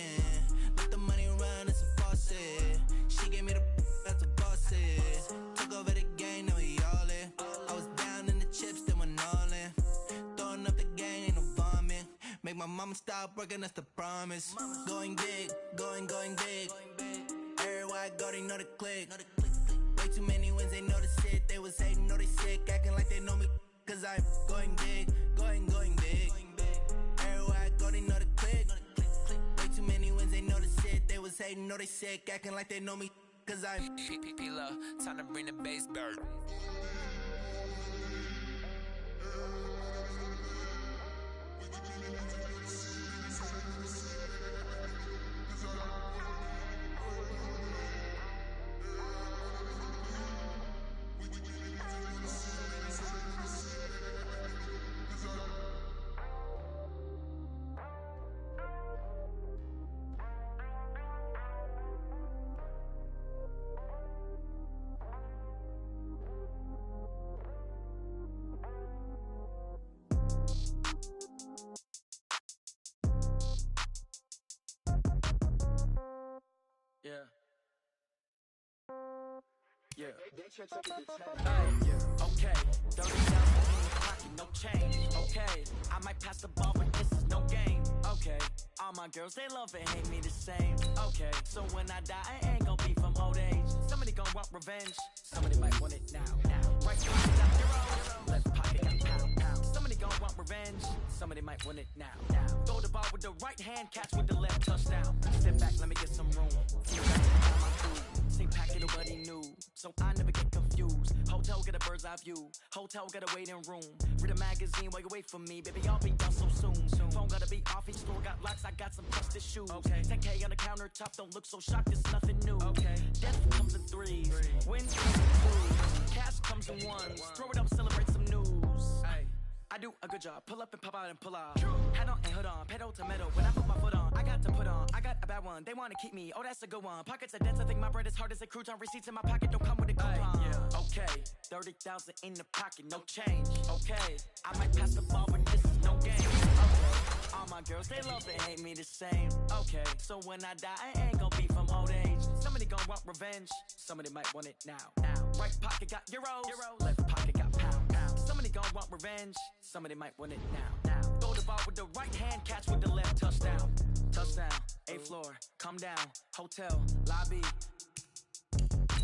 Let the money run, it's a faucet. She gave me the that's a bosses. Took over the game, now we all in. I was down in the chips, then went all in. Throwing up the gang, ain't no vomit. Make my mama stop working, that's the promise. Going big, going big. Everywhere I go, they know the click. Way too many wins, they know the shit. They was hating, know they sick, acting like they know me. Cause I'm going big, going big. Everywhere I go, they know the click. Way too many wins. they know they sick, acting like they know me, cause I'm P-P-P-Love, time to bring the bass bird. Yeah. Okay, 30,000 in your pocket, no change. Okay, I might pass the ball, but this is no game. Okay, all my girls, they love and hate me the same. Okay, so when I die, I ain't gonna be from old age. Somebody gonna want revenge. Somebody might want it now. Right pocket got zeros, left pocket got pound. Somebody gonna want revenge. Somebody might want it now. Throw the ball with the right hand, catch with the left, touchdown. Step back, let me get some room. See back to my food. Same packet of what he knew, so I never get confused. Hotel get a bird's eye view. Hotel get a waiting room. Read a magazine while you wait for me, baby. I'll be done so soon. Phone gotta be off. Each store got locks. I got some trusted shoes. Okay. 10K on the countertop. Don't look so shocked. It's nothing new. Okay. Death comes in threes. Win comes in twos. Cash comes in ones. Throw it up, celebrate some news. Hey. I do a good job. Pull up and pop out and pull out. Hat on and hood on. Pedal to metal. When I put my foot on, I got to put on. I got a bad one. They want to keep me. Oh, that's a good one. Pockets are dense. I think my bread is hard as a crouton. Receipts in my pocket don't come with a coupon. Yeah. Okay. 30,000 in the pocket. No change. Okay. I might pass the ball, but this is no game. Okay. All my girls, they love and hate me the same. Okay. So when I die, I ain't gonna be from old age. Somebody gonna want revenge. Somebody might want it now. Right pocket got euros. Left pocket got pound. Somebody gonna want revenge. Somebody might want it now. Throw the ball with the right hand, catch with the left, touchdown. Touchdown, 8th floor, come down, hotel, lobby.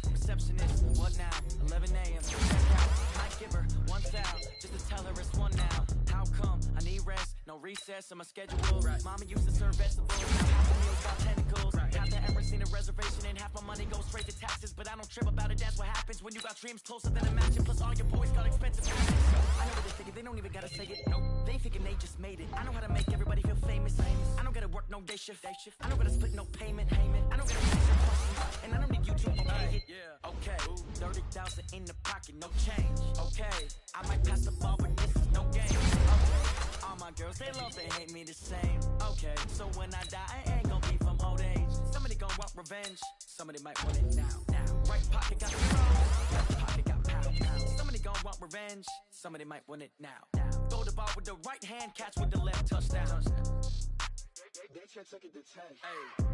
Receptionist, what now? 11 a.m. Check out, might give her one foul, just to tell her it's one now. How come? I need rest, no recess in my schedule. Right. Mama used to serve vegetables, now half the meals got tentacles. Right. Half the Emirates seen a reservation and half my money goes straight to taxes. But I don't trip about it, that's what happens when you got dreams closer than a mansion. Plus all your boys got expensive habits. I know what they thinking, they don't even gotta say it. Nope, they thinking they just made it. I know how to make everybody feel famous. I don't gotta work no day shift. I don't gotta split no payment. I don't gotta answer questions, and I don't need you to okay it. Yeah. Okay, 30,000 in the pocket, no change. Okay, I might pass the ball, but this is no game. Okay, all my girls, they love and hate me the same. Okay, so when I die, I ain't gonna be from old age. Somebody gonna want revenge. Somebody might want it now. Right pocket got zeros, left pocket got pound. Somebody gonna want revenge. Somebody might want it now. Throw the ball with the right hand, catch with the left, touchdown. They can't take it to 10. Hey.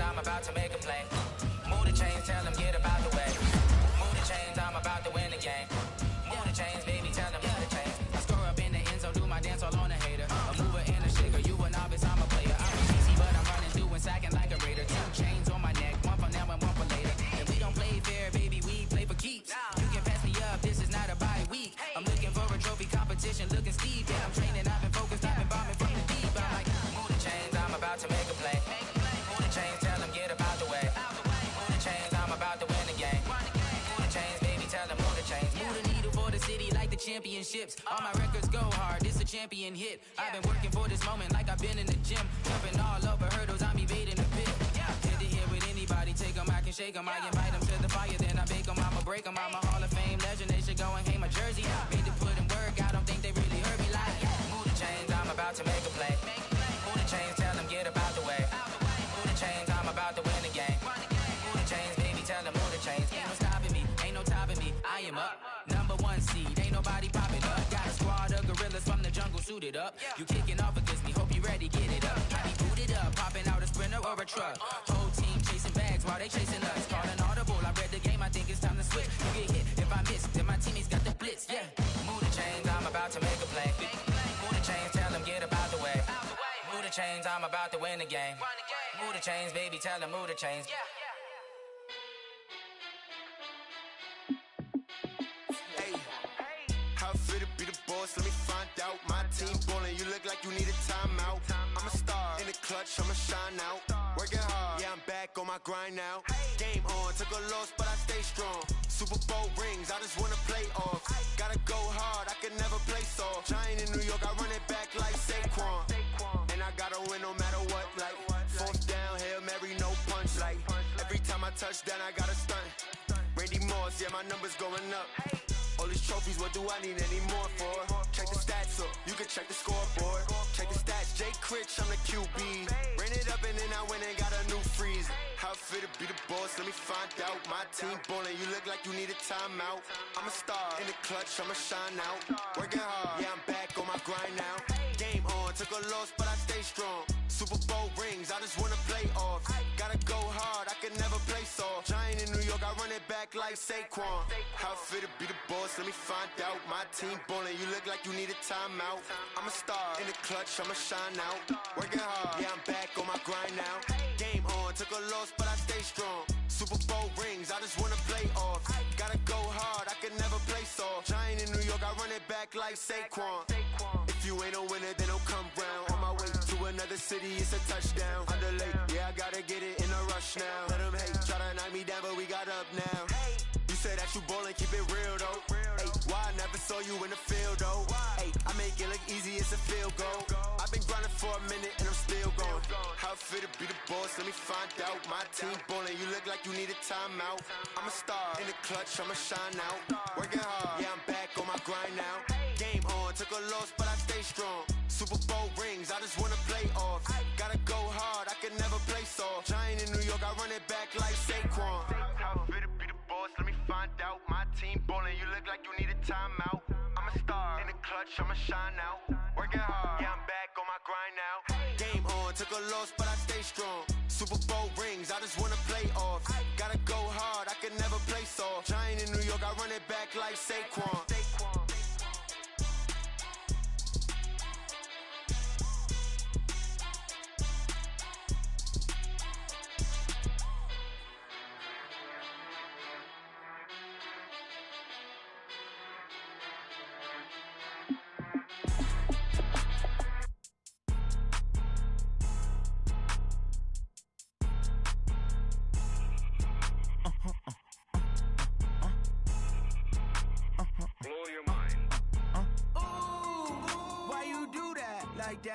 I'm about to make a play. Move the chains, tell them get about the way. Move the chains, I'm about to win the game. Move the chains, baby, tell them move the chains. I score up in the end zone, do my dance all on a hater. A mover and a shaker, you a novice, I'm a player. I'm a DC, but I'm running through and sacking like a raider. 2 chains on my neck, one for now and one for later. And we don't play fair, baby, we play for keeps. You can pass me up, this is not a bye week. I'm looking for a trophy competition, looking steep. Yeah, I'm training, I've been focused, I've been bombing from the deep. I'm like, move the chains, I'm about to make a play. Move the chains, tell them get about the way. Move the chains, I'm about to win the game. Move the chains, baby, tell them move the chains. Move the needle for the city like the championships. All my records go hard, this a champion hit. I've been working for this moment like I've been in the gym. Jumping all over hurdles, I'm evading the pit. Hit to hit with anybody, take them, I can shake them. I invite them to the fire, then I bake them, I'ma break them. I'm a Hall of Fame legend, they should go and hang my jersey. Made to put in work, I don't think they really heard me like. Move the chains, I'm about to make a play. Move the chains, tell them get about the way. Move the chains, I'm about to win the game. Move the chains, baby, tell them move the chains. Ain't no stopping me, ain't no topping me. I am up, #1 seed, ain't nobody popping up. Got a squad of gorillas from the jungle suited up. You kicking off against me, or a truck. Whole team chasing bags while they chasing us. Calling audible, I read the game, I think it's time to switch. You get hit if I miss, then my teammates got the blitz, yeah. Move the chains, I'm about to make a play. Move the chains, tell them get about the way. Move the chains, I'm about to win the game. Move the chains, baby, tell them move the chains. How fit to be the boss? Let me find out. My team ballin', you look like you need a timeout. I'm a star in the clutch, I'ma shine out. Working hard, yeah, I'm back on my grind now. Game on, took a loss, but I stay strong. Super Bowl rings, I just wanna play off. Gotta go hard, I can never play soft. Giant in New York, I run it back like Saquon. And I gotta win no matter what, like fourth down, Hail Mary, no punch. Like every time I touch down, I gotta stunt. Randy Moss, yeah, my numbers going up. All these trophies, what do I need any more for? Check the stats up, you can check the scoreboard. Check the stats, Jay Critch, I'm the QB. Ran it up and then I went and got a new freeze. How fit to be the boss, let me find out. My team ballin', you look like you need a timeout. I'm a star in the clutch, I'ma shine out. Working hard, yeah, I'm back on my grind now. Game on, took a loss, but I stay strong. Super Bowl rings, I just wanna play off. Gotta go hard, I can never play soft. Giant in New York, I run it back like Saquon. How fit to be the boss, let me find out. My team ballin', you look like you need a timeout. I'm a star in the clutch, I'ma shine out. Working hard, yeah, I'm back on my grind now. Game on, took a loss, but I stay strong. Super Bowl rings, I just wanna play off. Gotta go hard, I can never play soft. Giant in New York, I run it back like Saquon. If you ain't a winner, then don't come round. On my way to another city, it's a touchdown. Underlay, yeah, I gotta get it in a rush now. Let them hate, try to knock me down, but we got up now. You say that you ballin', keep it real though. Hey, why I never saw you in the field though? Hey, I make it look easy, it's a field goal. I've been grinding for a minute and I'm still going. How fit to be the boss, let me find out. My team ballin', you look like you need a timeout. I'm a star in the clutch, I'ma shine out. Working hard, yeah, I'm back on my grind now. Game on, took a loss, but I stay strong. Super Bowl rings, I just wanna play off. Gotta go hard, I can never play soft. Giant in New York, I run it back like Saquon. How fit to be the boss, let me find out. My team ballin', you look like you need a timeout. I'm a star in the clutch, I'ma shine out. Working hard, yeah, I'm back on my grind now. Game on, took a loss, but I stay strong. Super Bowl rings, I just wanna play off. Gotta go hard, I can never play soft. Giant in New York, I run it back like Saquon.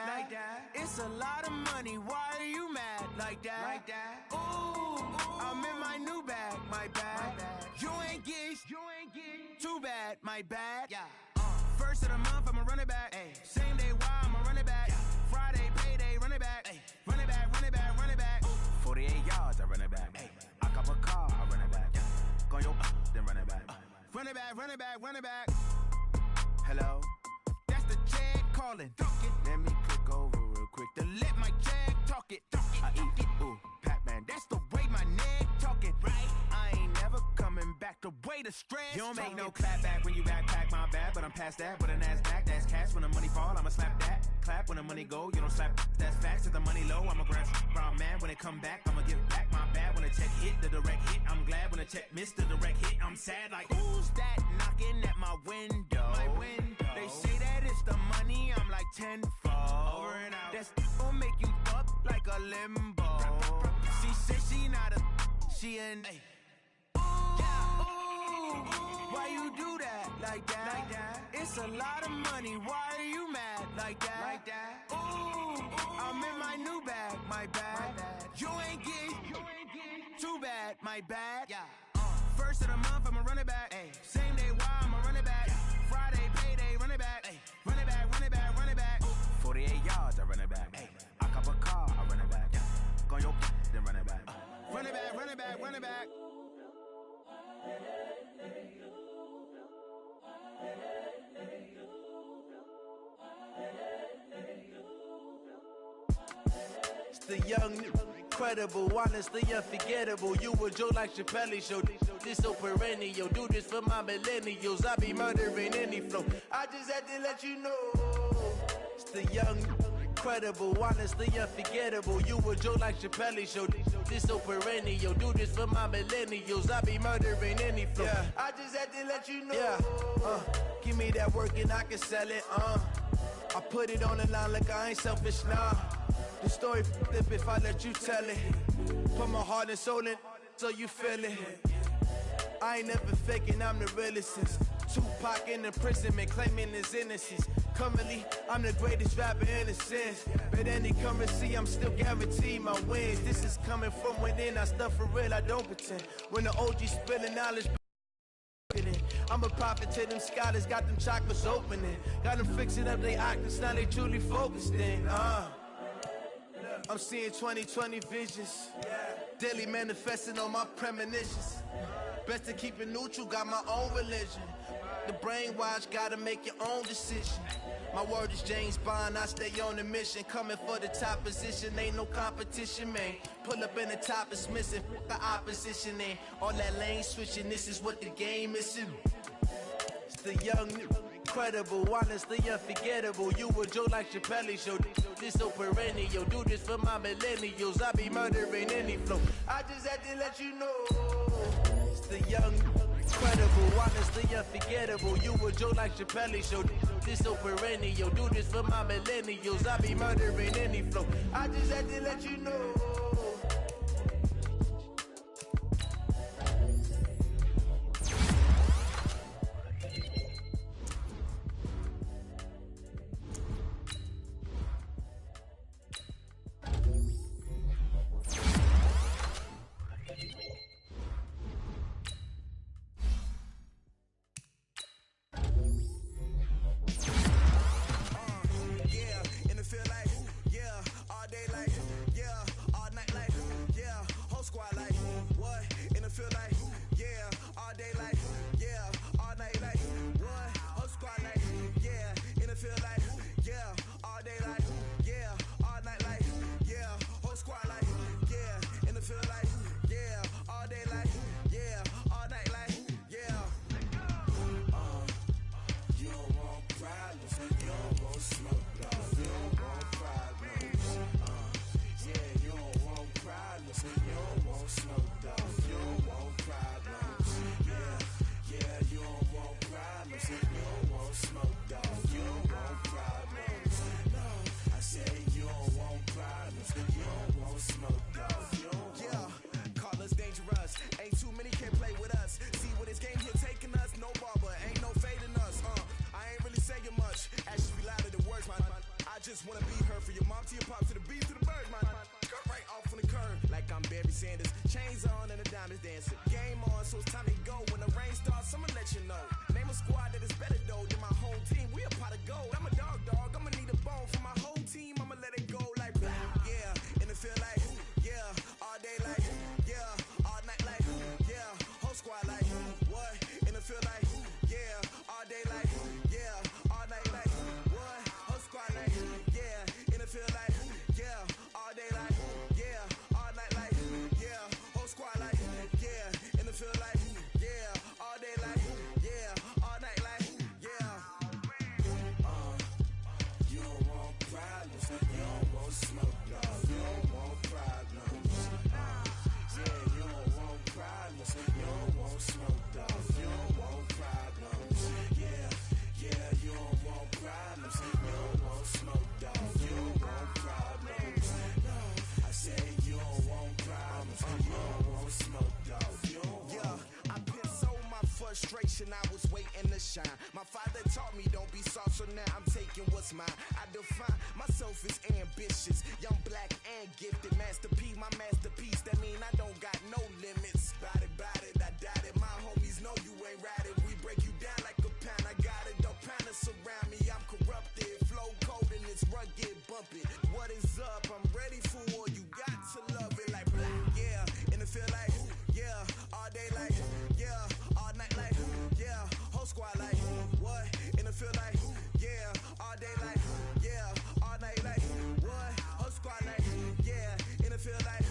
Like that. It's a lot of money. Why are you mad like that? Ooh, I'm in my new bag, my bad. You ain't get too bad, my bad. Yeah. First of the month, I'ma run it back. Ay. Same day, why I'ma run it back. Yeah. Friday, payday, run it back. Ay. Run it back, run it back, run it back. 48 yards, I run it back. Ay. I cop a car, I run it back. Yeah. Go your then run it back. Run it back, run it back, run it back. Hello? That's the check calling. Let me click over real quick to let my check talk it. I eat it, ooh, Pac-Man. That's the way my neck talking, right? I ain't never coming back the way the stress. You don't make no clap back when you backpack, my bad. But I'm past that, but an ass back, that's cash. When the money fall, I'ma slap that. Clap when the money go, you don't slap. That's facts. If the money low, I'ma grab brown man. When it come back, I'ma give back my bad. When the check hit, the direct hit. I'm glad when the check missed the direct hit. I'm sad like, who's that knocking at my window? My window. They say that it's the money, I'm like tenfold. Over and out. That's gon' make you up like a limbo. She said she not a, she an. Ooh, why you do that like that? It's a lot of money, why are you mad like that? Ooh, I'm in my new bag, my bad. You ain't get too bad, my bad. Yeah. First of the month, I'ma run it back. Ay. Same day, why I'ma run it back. Yeah. Friday, payday, run it back. Ay. Run it back, run it back, run it back. 48 yards, I run it back. Ay. I cop a car, I run it back. Yeah. Go your then run it back. Run it back, run it back, run it back. It's the young incredible, honestly unforgettable. You a Joe like Chappelle show. This so perennial, do this for my millennials. I be murdering any flow. I just had to let you know, it's the young, incredible, honestly unforgettable. You a Joe like Chappelle show. This so perennial, do this for my millennials. I be murdering any flow. Yeah. I just had to let you know. Yeah. Give me that work and I can sell it. I put it on the line like I ain't selfish, nah. The story flip if I let you tell it. Put my heart and soul in so you feel it. I ain't never faking, I'm the realest since Tupac in imprisonment, claiming his innocence. Currently, I'm the greatest rapper in a sense. But any currency, I'm still guaranteed my wins. This is coming from within, I stuff for real, I don't pretend. When the OG spilling knowledge, I'm a prophet to them scholars, got them chakras opening. Got them fixing up they octaves, now they truly focused in. I'm seeing 2020 visions, daily manifesting on my premonitions. Best to keep it neutral, got my own religion. The brainwash, gotta make your own decision. My word is James Bond, I stay on the mission. Coming for the top position, ain't no competition, man. Pull up in the top, it's missing, the opposition ain't. All that lane switching, this is what the game is. It's the young, incredible, honestly unforgettable. You a Joe like Chappelle show. This so perennial, do this for my millennials. I be murdering any flow. I just had to let you know, it's the young, incredible, honestly unforgettable. You a Joe like Chappelle show. This so perennial, do this for my millennials. I be murdering any flow. I just had to let you know. I was waiting to shine. My father taught me don't be soft, so now I'm taking what's mine. I define myself as ambitious, young, black, and gifted. Master P, my masterpiece. That mean I don't got no limits. Bout it, I doubt it. My homies know you ain't ride it. We break you down like a pound. I got it, don't pound us around me. I'm corrupted, flow cold and it's rugged, bump it. What is up? I'm ready for war. You got to love it like black, yeah. And it feel like, yeah, all day like, yeah, all night like, yeah, whole squad like, what? And it feel like, yeah, all day like, yeah, all night like, what? Whole squad like, yeah, and it feel like,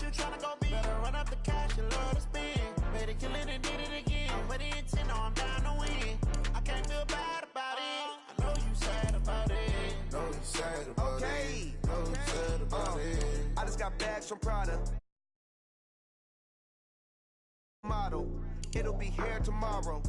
what you tryna go be. Better run up the cash and love to spend. Better kill it and did it again. I'm with it 10, I'm down to win. I can't feel bad about it. I know you sad about it. Know you sad about it. Know you sad about it. I just got bags from Prada. Model, it'll be here tomorrow.